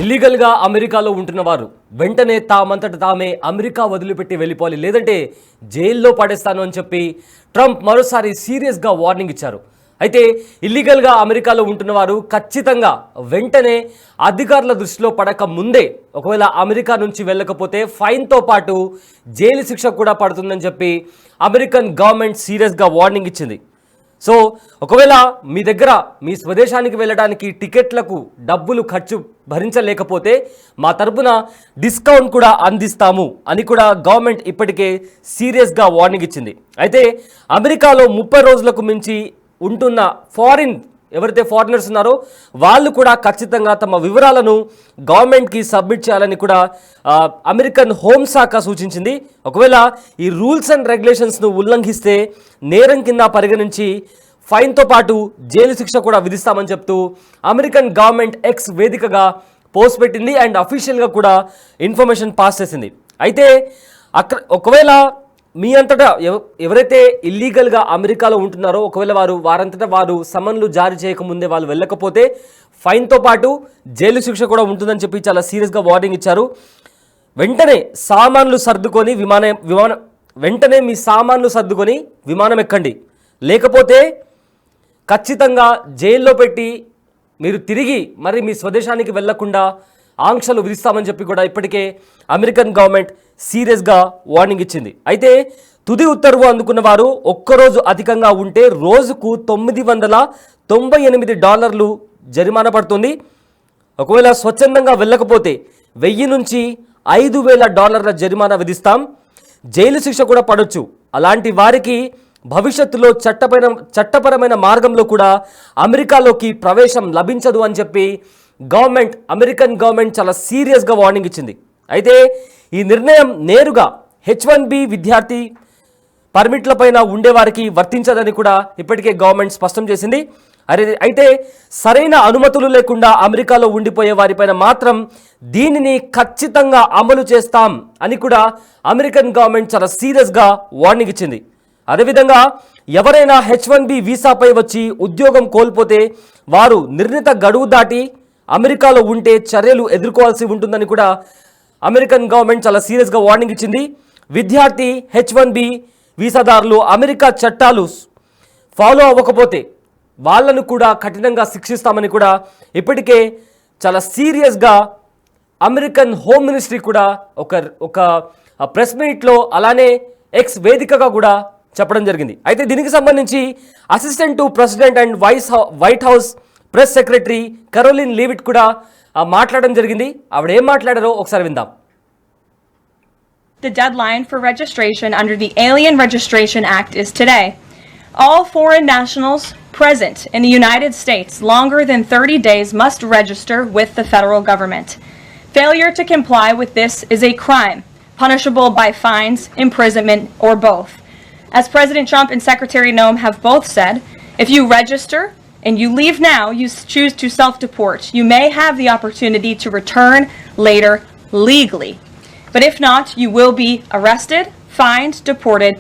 ఇల్లీగల్గా అమెరికాలో ఉంటున్న వారు వెంటనే తామంతట తామే అమెరికా వదిలిపెట్టి వెళ్ళిపోవాలి, లేదంటే జైల్లో పడేస్తాను అని చెప్పి ట్రంప్ మరోసారి సీరియస్గా వార్నింగ్ ఇచ్చారు. అయితే ఇల్లీగల్గా అమెరికాలో ఉంటున్న వారు ఖచ్చితంగా వెంటనే అధికారుల దృష్టిలో పడక ముందే ఒకవేళ అమెరికా నుంచి వెళ్ళకపోతే ఫైన్తో పాటు జైలు శిక్ష కూడా పడుతుందని చెప్పి అమెరికన్ గవర్నమెంట్ సీరియస్గా వార్నింగ్ ఇచ్చింది. సో ఒకవేళ మీ దగ్గర మీ స్వదేశానికి వెళ్ళడానికి టికెట్లకు డబ్బులు ఖర్చు భరించలేకపోతే మా తరపున డిస్కౌంట్ కూడా అందిస్తాము అని కూడా గవర్నమెంట్ ఇప్పటికే సీరియస్గా వార్నింగ్ ఇచ్చింది. అయితే అమెరికాలో 30 రోజులకు మించి ఉంటున్న ఎవరైతే ఫారినర్స్ ఉన్నారో వాళ్ళు కూడా ఖచ్చితంగా తమ వివరాలను గవర్నమెంట్కి సబ్మిట్ చేయాలని కూడా అమెరికన్ హోంశాఖ సూచించింది. ఒకవేళ ఈ రూల్స్ అండ్ రెగ్యులేషన్స్ను ఉల్లంఘిస్తే నేరం కింద పరిగణించి ఫైన్తో పాటు జైలు శిక్ష కూడా విధిస్తామని చెప్తూ అమెరికన్ గవర్నమెంట్ ఎక్స్ వేదికగా పోస్ట్ పెట్టింది అండ్ అఫీషియల్గా కూడా ఇన్ఫర్మేషన్ పాస్ చేసింది. అయితే ఒకవేళ మీ అంతటా ఎవరైతే ఇల్లీగల్గా అమెరికాలో ఉంటున్నారో ఒకవేళ వారంతటా వారు సమన్లు జారీ చేయకముందే వాళ్ళు వెళ్ళకపోతే ఫైన్తో పాటు జైలు శిక్ష కూడా ఉంటుందని చెప్పి చాలా సీరియస్గా వార్నింగ్ ఇచ్చారు. వెంటనే మీ సామాన్లు సర్దుకొని విమానం ఎక్కండి, లేకపోతే ఖచ్చితంగా జైల్లో పెట్టి మీరు తిరిగి మరి మీ స్వదేశానికి వెళ్లకుండా ఆంక్షలు విధిస్తామని చెప్పి కూడా ఇప్పటికే అమెరికన్ గవర్నమెంట్ సీరియస్గా వార్నింగ్ ఇచ్చింది. అయితే తుది ఉత్తర్వు అందుకున్న వారు ఒక్కరోజు అధికంగా ఉంటే రోజుకు $998 జరిమానా పడుతుంది. ఒకవేళ స్వచ్ఛందంగా వెళ్ళకపోతే 1000 నుంచి $5000 జరిమానా విధిస్తాం. జైలు శిక్ష కూడా పడవచ్చు. అలాంటి వారికి భవిష్యత్తులో చట్టపరమైన మార్గంలో కూడా అమెరికాలోకి ప్రవేశం లభించదు అని చెప్పి అమెరికన్ గవర్నమెంట్ చాలా సీరియస్గా వార్నింగ్ ఇచ్చింది. అయితే ఈ నిర్ణయం నేరుగా H1B విద్యార్థి పర్మిట్లపైన ఉండేవారికి వర్తించదని కూడా ఇప్పటికే గవర్నమెంట్ స్పష్టం చేసింది. అయితే సరైన అనుమతులు లేకుండా అమెరికాలో ఉండిపోయే వారిపైన మాత్రం దీనిని ఖచ్చితంగా అమలు చేస్తాం అని కూడా అమెరికన్ గవర్నమెంట్ చాలా సీరియస్గా వార్నింగ్ ఇచ్చింది. అదేవిధంగా ఎవరైనా H1B వీసాపై వచ్చి ఉద్యోగం కోల్పోతే వారు నిర్ణీత గడువు దాటి అమెరికాలో ఉంటే చర్యలు ఎదుర్కోవాల్సి ఉంటుందని కూడా అమెరికన్ గవర్నమెంట్ చాలా సీరియస్గా వార్నింగ్ ఇచ్చింది. విద్యార్థి H1B వీసాదారులు అమెరికా చట్టాలు ఫాలో అవ్వకపోతే వాళ్ళను కూడా కఠినంగా శిక్షిస్తామని కూడా ఇప్పటికే చాలా సీరియస్గా అమెరికన్ హోమ్ మినిస్ట్రీ కూడా ఒక ప్రెస్ మీట్లో అలానే ఎక్స్ వేదికగా కూడా చెప్పడం జరిగింది. అయితే దీనికి సంబంధించి assistant to president and white house press secretary Karoline Leavitt కూడా మాట్లాడడం జరిగింది. ఆవిడ ఏం మాట్లాడారో ఒకసారి విందాం. The deadline for registration under the Alien Registration Act is today. All foreign nationals present in the United States longer than 30 days must register with the federal government. Failure to comply with this is a crime, punishable by fines, imprisonment, or both. As President Trump and Secretary Noem have both said, if you register and you leave now, you choose to self-deport. You may have the opportunity to return later legally. But if not, you will be arrested, fined, deported,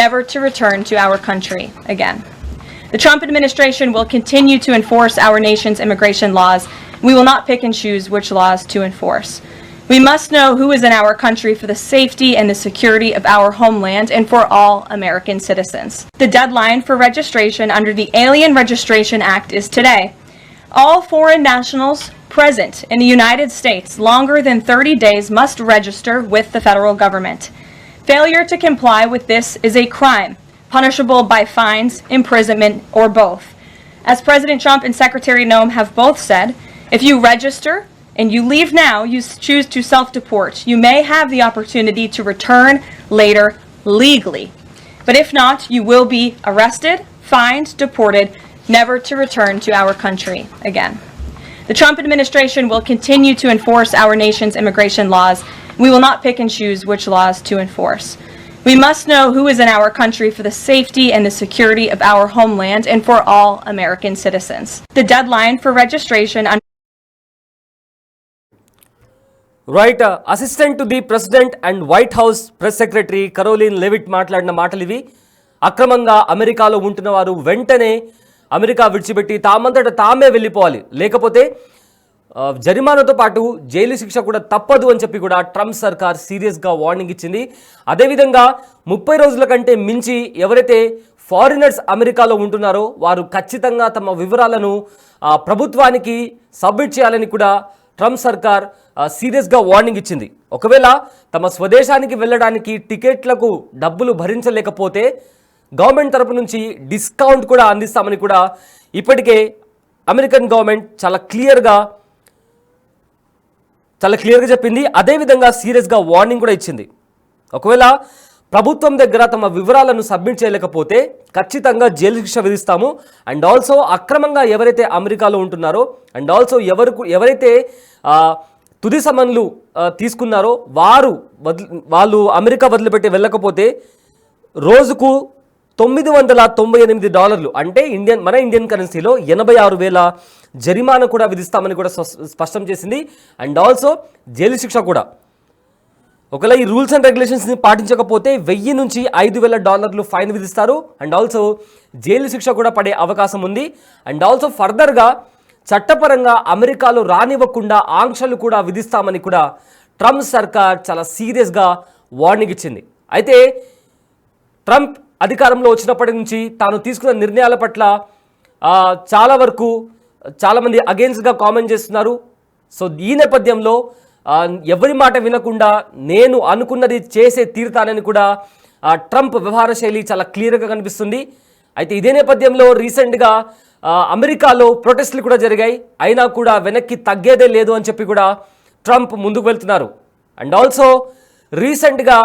never to return to our country again. The Trump administration will continue to enforce our nation's immigration laws. We will not pick and choose which laws to enforce. We must know who is in our country for the safety and the security of our homeland and for all American citizens. The deadline for registration under the Alien Registration Act is today. All foreign nationals present in the United States longer than 30 days must register with the federal government. Failure to comply with this is a crime, punishable by fines, imprisonment, or both. As President Trump and Secretary Noem have both said, if you register and you leave now, you choose to self-deport. You may have the opportunity to return later legally. But if not, you will be arrested, fined, deported, never to return to our country again. The Trump administration will continue to enforce our nation's immigration laws. We will not pick and choose which laws to enforce. We must know who is in our country for the safety and the security of our homeland and for all American citizens. The deadline for registration right assistant to the president and white house press secretary Karoline లెవిట్ మాట్లాడిన మాటలు ఇవి. అక్రమంగా అమెరికాలో ఉంటున్న వారు వెంటనే America విడిచిపెట్టి తామంతట తామే వెళ్ళిపోవాలి, లేకపోతే జరిమానాతో పాటు జైలు శిక్ష కూడా తప్పదు అని చెప్పి కూడా ట్రంప్ సర్కార్ సీరియస్గా వార్నింగ్ ఇచ్చింది. అదేవిధంగా 30 రోజుల కంటే మించి ఎవరైతే ఫారినర్స్ అమెరికాలో ఉంటున్నారో వారు ఖచ్చితంగా తమ వివరాలను ప్రభుత్వానికి సబ్మిట్ చేయాలని కూడా ట్రంప్ సర్కార్ సీరియస్గా వార్నింగ్ ఇచ్చింది. ఒకవేళ తమ స్వదేశానికి వెళ్ళడానికి టికెట్లకు డబ్బులు భరించలేకపోతే గవర్నమెంట్ తరపు నుంచి డిస్కౌంట్ కూడా అందిస్తామని కూడా ఇప్పటికే అమెరికన్ గవర్నమెంట్ చాలా క్లియర్గా చెప్పింది. అదేవిధంగా సీరియస్గా వార్నింగ్ కూడా ఇచ్చింది. ఒకవేళ ప్రభుత్వం దగ్గర తమ వివరాలను సబ్మిట్ చేయలేకపోతే ఖచ్చితంగా జైలు శిక్ష విధిస్తాము. అండ్ ఆల్సో అక్రమంగా ఎవరైతే అమెరికాలో ఉంటున్నారో అండ్ ఆల్సో ఎవరైతే తుది సమన్లు తీసుకున్నారో వాళ్ళు అమెరికా వదిలిపెట్టి వెళ్ళకపోతే రోజుకు $998 అంటే మన ఇండియన్ కరెన్సీలో 86,000 జరిమానా కూడా విధిస్తామని కూడా స్పష్టం చేసింది. అండ్ ఆల్సో జైలు శిక్ష కూడా ఒకవేళ ఈ రూల్స్ అండ్ రెగ్యులేషన్స్ని పాటించకపోతే $1,000 నుంచి $5,000 ఫైన్ విధిస్తారు. అండ్ ఆల్సో జైలు శిక్ష కూడా పడే అవకాశం ఉంది. అండ్ ఆల్సో ఫర్దర్గా చట్టపరంగా అమెరికాలో రానివ్వకుండా ఆంక్షలు కూడా విధిస్తామని కూడా ట్రంప్ సర్కార్ చాలా సీరియస్గా వార్నింగ్ ఇచ్చింది. అయితే ట్రంప్ అధికారంలో వచ్చినప్పటి నుంచి తాను తీసుకున్న నిర్ణయాల పట్ల చాలామంది అగెయిన్స్ట్గా కామెంట్ చేస్తున్నారు. సో ఈ నేపథ్యంలో ఎవరి మాట వినకుండా నేను అనుకున్నది చేసే తీరుతానని కూడా ట్రంప్ వ్యవహార శైలి చాలా క్లియర్గా కనిపిస్తుంది. అయితే ఇదే నేపథ్యంలో రీసెంట్గా అమెరికాలో ప్రొటెస్టులు కూడా జరిగాయి. అయినా కూడా వెనక్కి తగ్గేదే లేదు అని చెప్పి కూడా ట్రంప్ ముందుకు వెళ్తున్నారు. అండ్ ఆల్సో రీసెంట్గా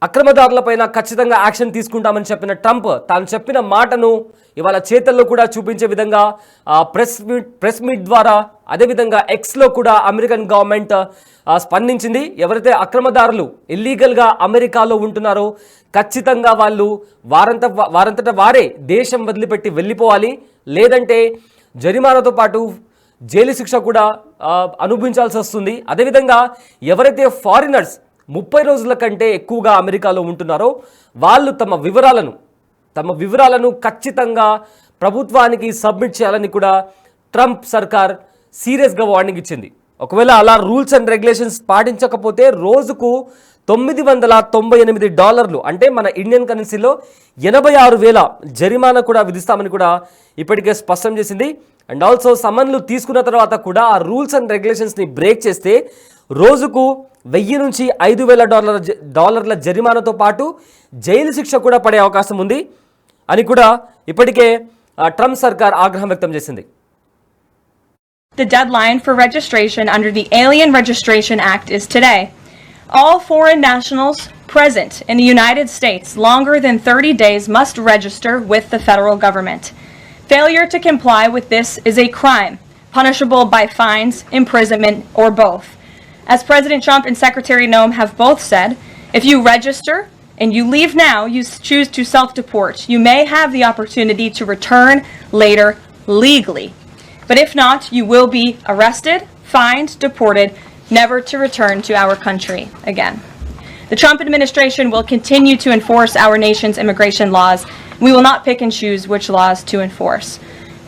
అక్రమదారులపైన ఖచ్చితంగా యాక్షన్ తీసుకుంటామని చెప్పిన ట్రంప్ తాను చెప్పిన మాటను ఇవాళ చేతల్లో కూడా చూపించే విధంగా ప్రెస్ మీట్ ద్వారా అదేవిధంగా ఎక్స్లో కూడా అమెరికన్ గవర్నమెంట్ స్పందించింది. ఎవరైతే అక్రమదారులు ఇల్లీగల్గా అమెరికాలో ఉంటున్నారో ఖచ్చితంగా వాళ్ళు వారంతట వారే దేశం వదిలిపెట్టి వెళ్ళిపోవాలి, లేదంటే జరిమానాతో పాటు జైలు శిక్ష కూడా అనుభవించాల్సి వస్తుంది. అదేవిధంగా ఎవరైతే ఫారినర్స్ 30 రోజుల కంటే ఎక్కువగా అమెరికాలో ఉంటున్నారో వాళ్ళు తమ వివరాలను ఖచ్చితంగా ప్రభుత్వానికి సబ్మిట్ చేయాలని కూడా ట్రంప్ సర్కార్ సీరియస్గా వార్నింగ్ ఇచ్చింది. ఒకవేళ అలా రూల్స్ అండ్ రెగ్యులేషన్స్ పాటించకపోతే రోజుకు $998 అంటే మన ఇండియన్ కరెన్సీలో 86,000 జరిమానా కూడా విధిస్తామని కూడా ఇప్పటికే స్పష్టం చేసింది. అండ్ ఆల్సో సమన్లు తీసుకున్న తర్వాత కూడా ఆ రూల్స్ అండ్ రెగ్యులేషన్స్ని బ్రేక్ చేస్తే రోజుకు $1,000 నుంచి $5,000 జరిమానాతో పాటు జైలు శిక్ష కూడా పడే అవకాశం ఉంది అని కూడా ఇప్పటికే ట్రంప్ సర్కార్ ఆగ్రహం వ్యక్తం చేసింది. The deadline for registration under the Alien Registration Act is today. All foreign nationals present in the United States longer than 30 days must register with the federal government. Failure to comply with this is a crime, punishable by fines, imprisonment, or both. As President Trump and Secretary Noem have both said, if you register and you leave now, you choose to self-deport. You may have the opportunity to return later legally. But if not, you will be arrested, fined, deported, never to return to our country again. The Trump administration will continue to enforce our nation's immigration laws. We will not pick and choose which laws to enforce.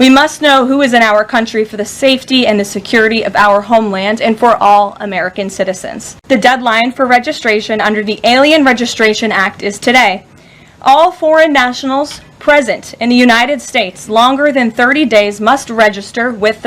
We must know who is in our country for the safety and the security of our homeland and for all American citizens. The deadline for registration under the Alien Registration Act is today. All foreign nationals present in the United States longer than 30 days must register with